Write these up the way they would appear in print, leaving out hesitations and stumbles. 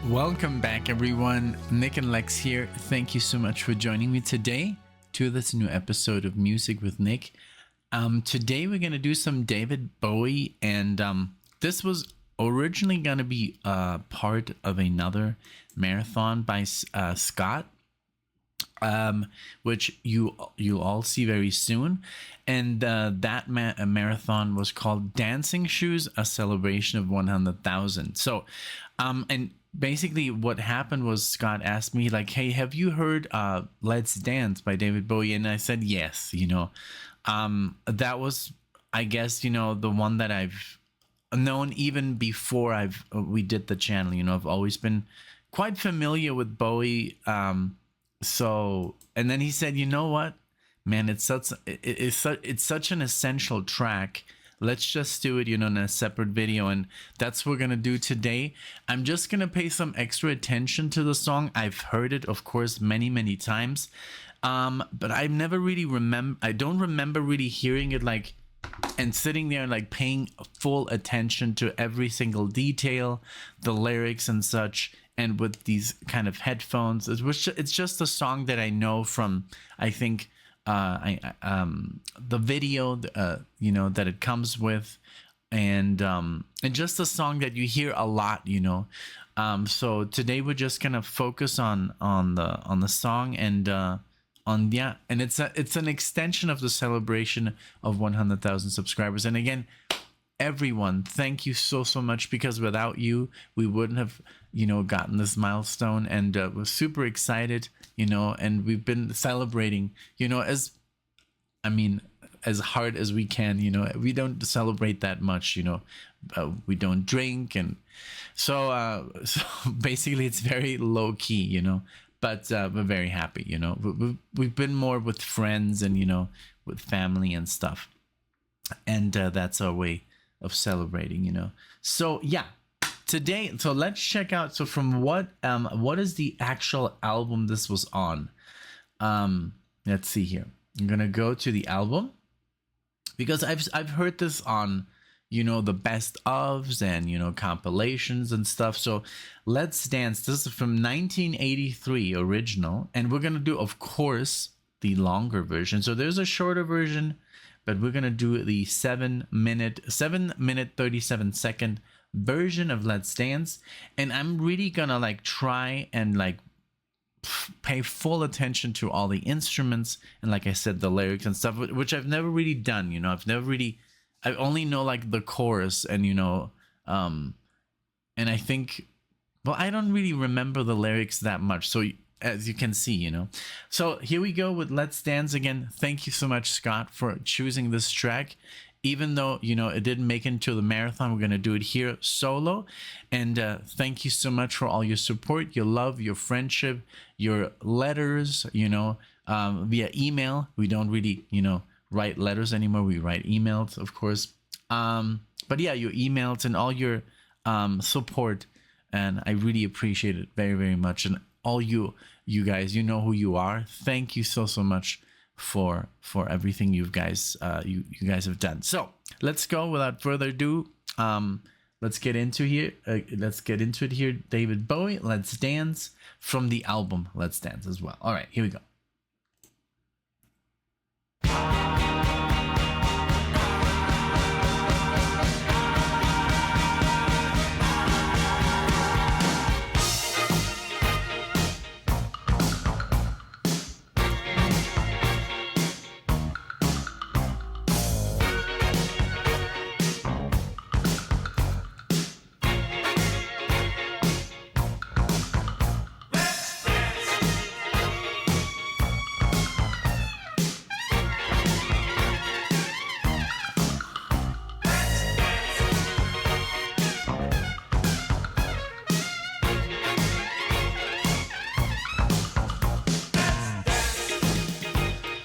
Welcome back, everyone. NicknLex here. Thank you so much for joining me today to this new episode of Music with Nick. Today we're gonna do some David Bowie, and this was originally gonna be part of another marathon by Scott, which you'll all see very soon. And that marathon was called Dancing Shoes, a celebration of 100,000. So, and basically what happened was Scott asked me like, hey, have you heard Let's Dance by David Bowie? And I said yes. That was, I guess, the one that I've known even before we did the channel. I've always been quite familiar with Bowie. So, and then he said, you know what, man, it's such an essential track. Let's just do it, in a separate video. And that's what we're going to do today. I'm just going to pay some extra attention to the song. I've heard it, of course, many, many times. But I've never really I don't remember really hearing it like, and sitting there like paying full attention to every single detail, the lyrics and such. And with these kind of headphones, it's just a song that I know from, I think, the video, that it comes with, and just a song that you hear a lot, So today we're just gonna focus on the song and and it's an extension of the celebration of 100,000 subscribers. And again, everyone, thank you so much, because without you we wouldn't have gotten this milestone. And we're super excited, and we've been celebrating, as hard as we can. We don't celebrate that much, we don't drink, and so basically it's very low key, but we're very happy. We've been more with friends and with family and stuff, and that's our way of celebrating. So yeah, today, so let's check out, so from what is the actual album this was on. Let's see here. I'm gonna go to the album, because I've heard this on the best ofs and compilations and stuff. So Let's Dance, this is from 1983 original, and we're gonna do, of course, the longer version. So there's a shorter version, but we're gonna do the 7 minute 37-second version of Let's Dance. And I'm really gonna like try and like pay full attention to all the instruments, and like I said, the lyrics and stuff, which I've never really done. I only know like the chorus, and and I think, well, I don't really remember the lyrics that much. So as you can see, so here we go with Let's Dance. Again, thank you so much, Scott, for choosing this track. Even though it didn't make it into the marathon, we're gonna do it here solo. And thank you so much for all your support, your love, your friendship, your letters, via email. We don't really write letters anymore, we write emails, of course. But yeah, your emails and all your support, and I really appreciate it very, very much. And all you guys, you know who you are. Thank you so much for everything you guys have done. So let's go without further ado. Let's get into it here. David Bowie, Let's Dance, from the album Let's Dance as well. All right, here we go.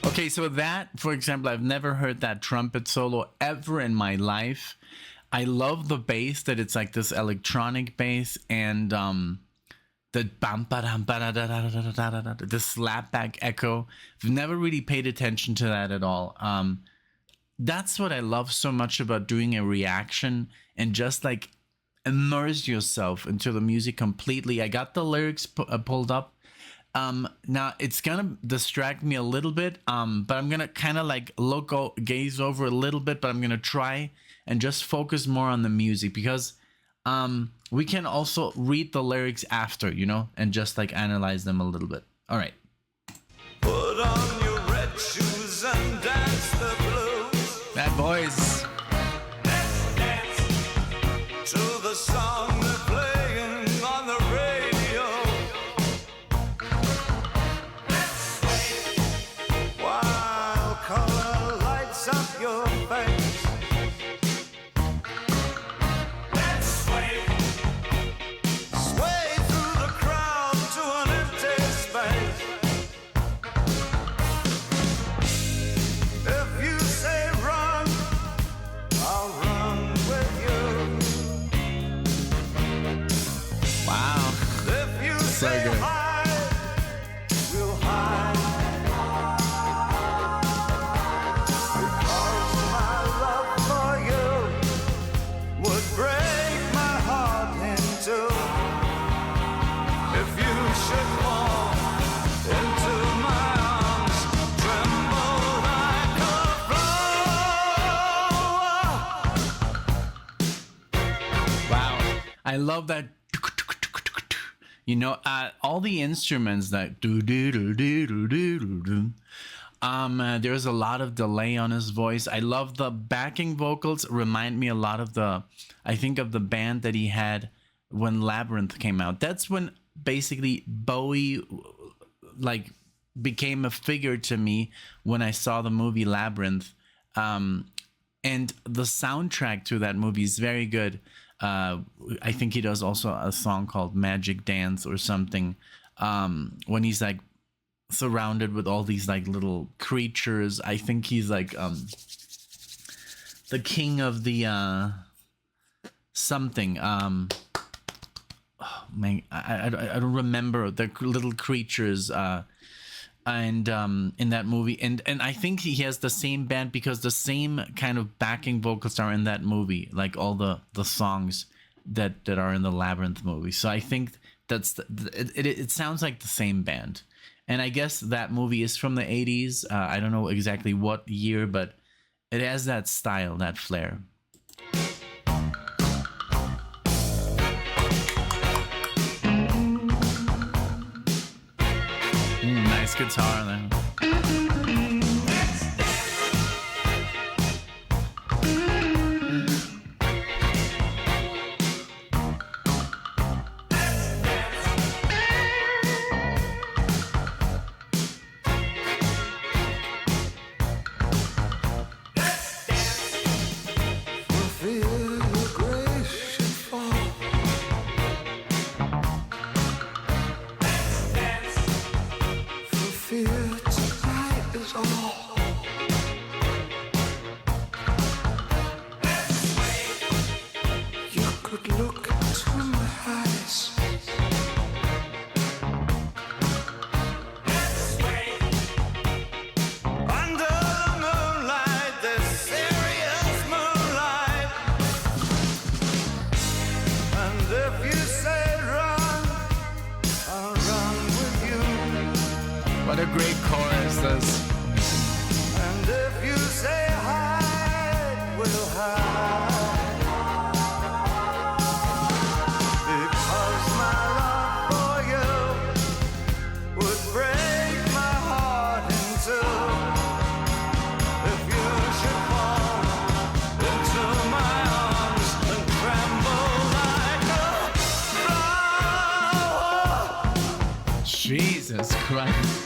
Okay, so that, for example, I've never heard that trumpet solo ever in my life. I love the bass, that it's like this electronic bass, and the bam ba dam ba da da da da da da da, the slapback echo. I've never really paid attention to that at all. That's what I love so much about doing a reaction, and just like immerse yourself into the music completely. I got the lyrics pulled up. Now it's gonna distract me a little bit, but I'm gonna kind of like gaze over a little bit, but I'm gonna try and just focus more on the music, because we can also read the lyrics after, and just like analyze them a little bit. All right. Put on your red shoes and dance the blues. That voice. Let's dance to the song they're playing on the radio. Let's sway while color lights up your face. Let's sway through the crowd to an empty space. If you say run, I'll run with you. Wow. If you say good. hide, we'll hide. Because my love for you would break my heart in two. If you should fall into my arms, tremble like a flower. Wow. I love that. All the instruments that do do do do do do do do. There's a lot of delay on his voice. I love the backing vocals. Remind me a lot of I think of the band that he had when Labyrinth came out. That's when basically Bowie like became a figure to me when I saw the movie Labyrinth. And the soundtrack to that movie is very good. I think he does also a song called Magic Dance or something, when he's like surrounded with all these like little creatures. I think he's like the king of the something. Oh man, I don't remember the little creatures. And in that movie, and I think he has the same band, because the same kind of backing vocals are in that movie, like all the songs that are in the Labyrinth movie. So I think that's it sounds like the same band. And I guess that movie is from the 80s. I don't know exactly what year, but it has that style, that flair. Nice guitar there. What a great chorus this. And if you say hide, we'll hide. Because my love for you would break my heart in two. If you should fall into my arms and tremble like a flower. Jesus Christ.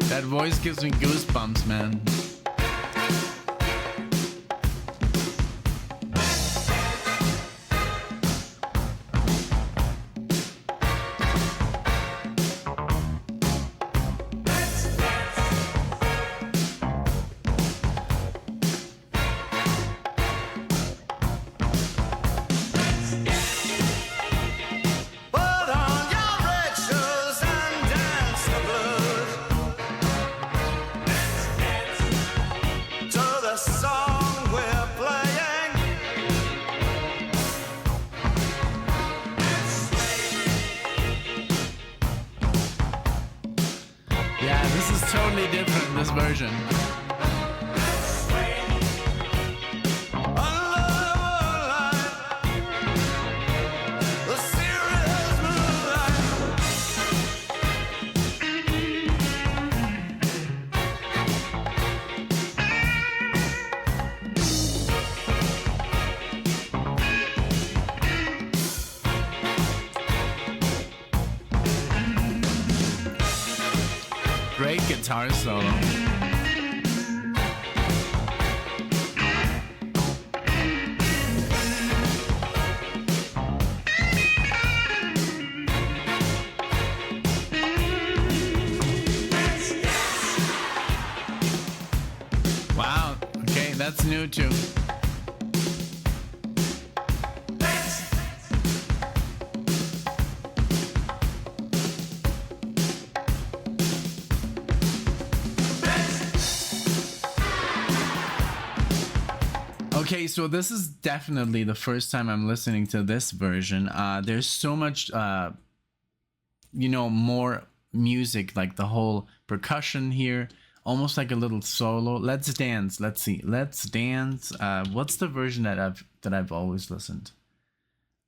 That voice gives me goosebumps, man. this version. Great guitar solo. Wow, okay, that's new too. Okay, so this is definitely the first time I'm listening to this version. There's so much, more music, like the whole percussion here, almost like a little solo. Let's dance. Let's see. Let's dance. What's the version that I've always listened?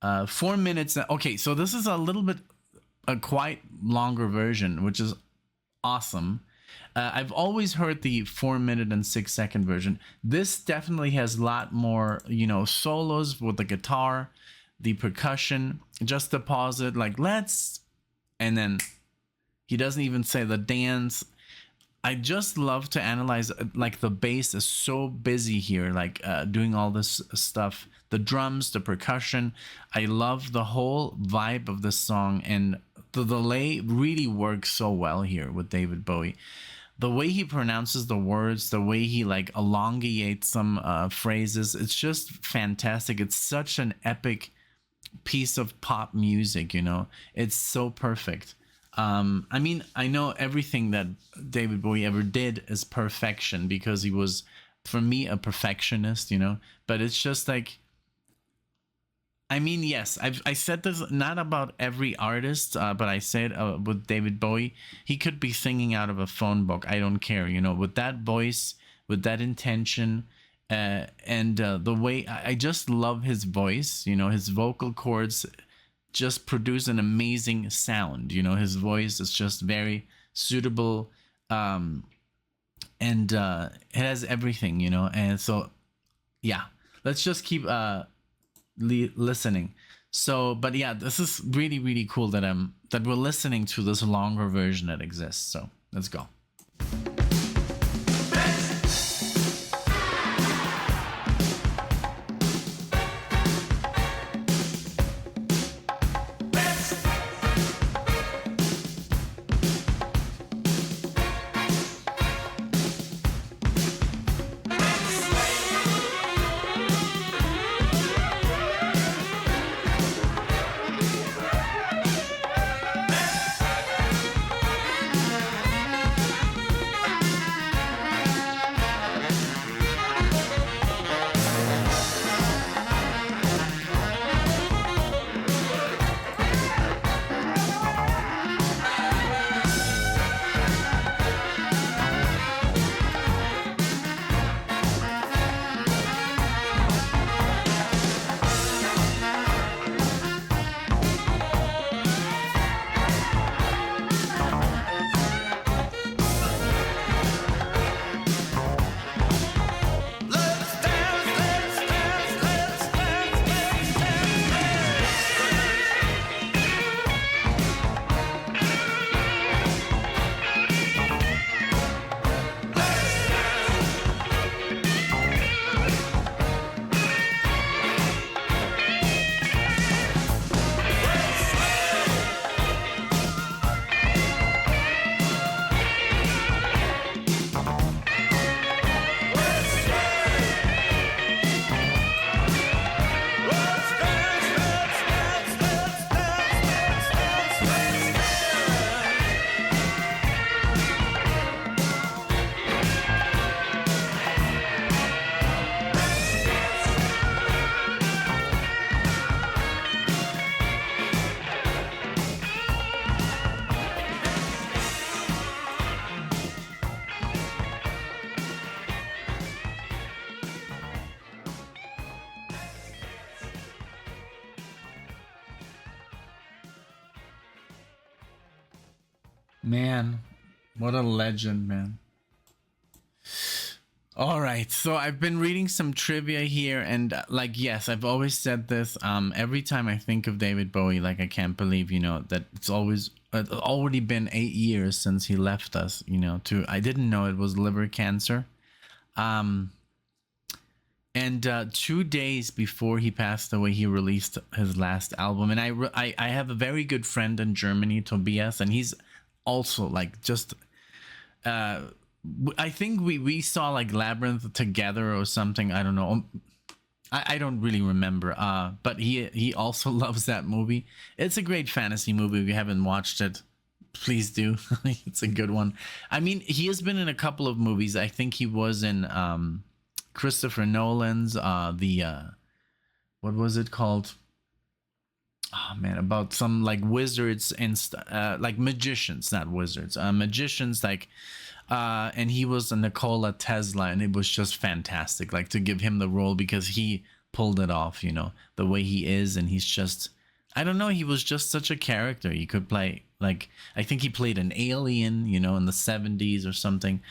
4 minutes. Okay, so this is a quite longer version, which is awesome. I've always heard the 4 minute and 6 second version. This definitely has a lot more, solos with the guitar, the percussion, just to pause it, like let's, and then he doesn't even say the dance. I just love to analyze, like the bass is so busy here, like doing all this stuff, the drums, the percussion. I love the whole vibe of this song, and the delay really works so well here with David Bowie. The way he pronounces the words, the way he like elongates some phrases, it's just fantastic. It's such an epic piece of pop music, It's so perfect. I mean, I know everything that David Bowie ever did is perfection, because he was, for me, a perfectionist, But it's just like, I mean, yes, I said this not about every artist, but I said with David Bowie, he could be singing out of a phone book. I don't care, with that voice, with that intention, and the way I just love his voice. His vocal cords just produce an amazing sound. His voice is just very suitable, and it has everything. And so, yeah, let's just keep listening. So, but yeah, this is really, really cool that we're listening to this longer version that exists. So let's go. Man, what a legend, man. All right, so I've been reading some trivia here, and like, yes, I've always said this. Every time I think of David Bowie, like, I can't believe, that it's already been 8 years since he left us. I didn't know it was liver cancer. Um, and 2 days before he passed away, he released his last album. And I have a very good friend in Germany, Tobias, and he's also like just uh I think we saw like Labyrinth together or something. I don't know. I don't really remember. But he also loves that movie. It's a great fantasy movie. If you haven't watched it, please do. It's a good one. I mean, he has been in a couple of movies. I think he was in Christopher Nolan's the what was it called? Oh man, about some like wizards and like magicians, not wizards, magicians, like and he was a Nikola Tesla, and it was just fantastic, like, to give him the role, because he pulled it off, the way he is. And he's just, I don't know, he was just such a character. He could play, like, I think he played an alien, in the 70s or something.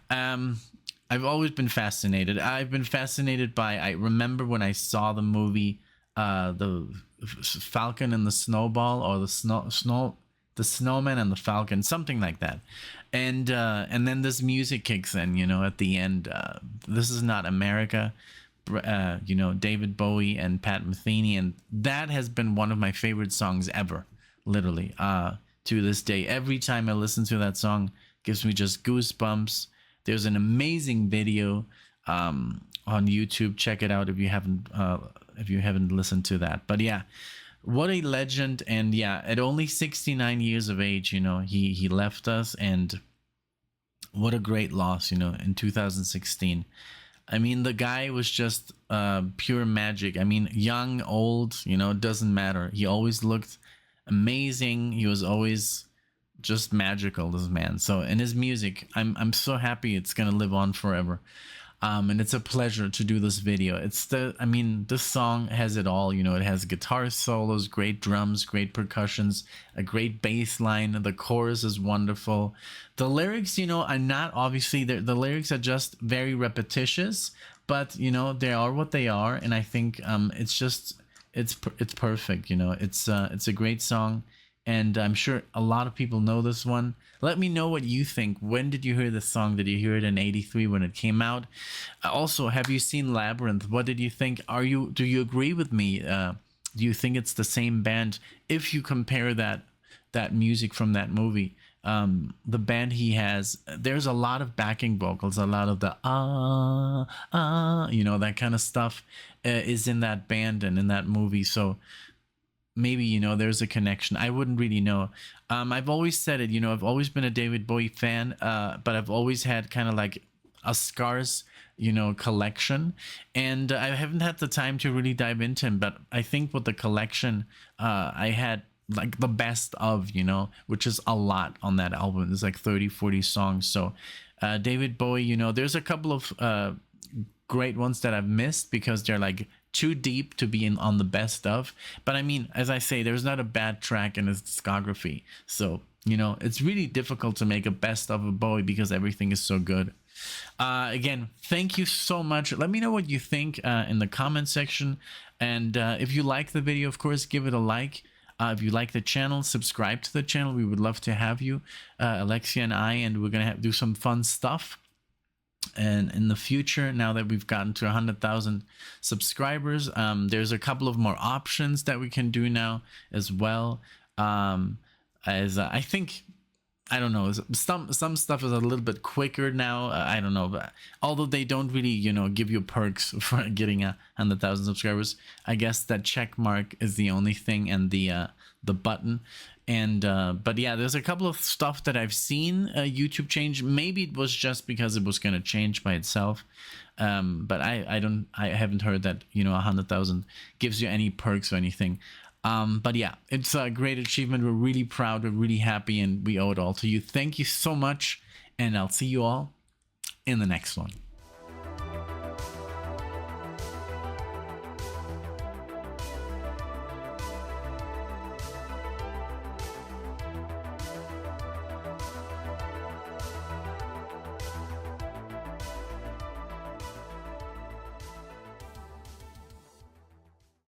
I've always been fascinated. I've been fascinated by, I remember when I saw the movie the Falcon and the Snowball, or the Snowman and the Falcon, something like that. And then this music kicks in, at the end. This Is Not America, David Bowie and Pat Metheny, and that has been one of my favorite songs ever, literally. To this day, every time I listen to that song, gives me just goosebumps. There's an amazing video on YouTube. Check it out if you haven't listened to that. But yeah, what a legend. And yeah, at only 69 years of age, he left us, and what a great loss, in 2016. I mean, the guy was just pure magic. I mean, young, old, it doesn't matter. He always looked amazing. He was always just magical, this man. So, and his music, I'm so happy it's gonna live on forever. And it's a pleasure to do this video. This song has it all. It has guitar solos, great drums, great percussions, a great bass line. The chorus is wonderful. The lyrics, are not, obviously, the lyrics are just very repetitious, but they are what they are. And I think it's perfect. It's a great song. And I'm sure a lot of people know this one. Let me know what you think. When did you hear this song? Did you hear it in '83 when it came out? Also, have you seen Labyrinth? What did you think? Do you agree with me? Do you think it's the same band? If you compare that music from that movie, the band he has, there's a lot of backing vocals, a lot of the that kind of stuff is in that band and in that movie. So maybe there's a connection. I wouldn't really know. I've always said it, I've always been a David Bowie fan, but I've always had kind of like a Scars collection, and I haven't had the time to really dive into him. But I think with the collection, I had like the best of, which is a lot on that album. There's like 30-40 songs. So David Bowie, there's a couple of great ones that I've missed because they're like too deep to be on the best of. But I mean, as I say, there's not a bad track in his discography. So, it's really difficult to make a best of a Bowie because everything is so good. Again, thank you so much. Let me know what you think in the comment section. And if you like the video, of course, give it a like. If you like the channel, subscribe to the channel. We would love to have you, Alexia and I, and we're going to do some fun stuff. And in the future, now that we've gotten to 100,000 subscribers, there's a couple of more options that we can do now as well. I think, I don't know, some stuff is a little bit quicker now. I don't know, but although they don't really, give you perks for getting 100,000 subscribers, I guess that check mark is the only thing, and the button. And but yeah, there's a couple of stuff that I've seen YouTube change. Maybe it was just because it was going to change by itself, but I haven't heard that 100,000 gives you any perks or anything. But yeah, it's a great achievement. We're really proud, we're really happy, and we owe it all to you. Thank you so much, and I'll see you all in the next one.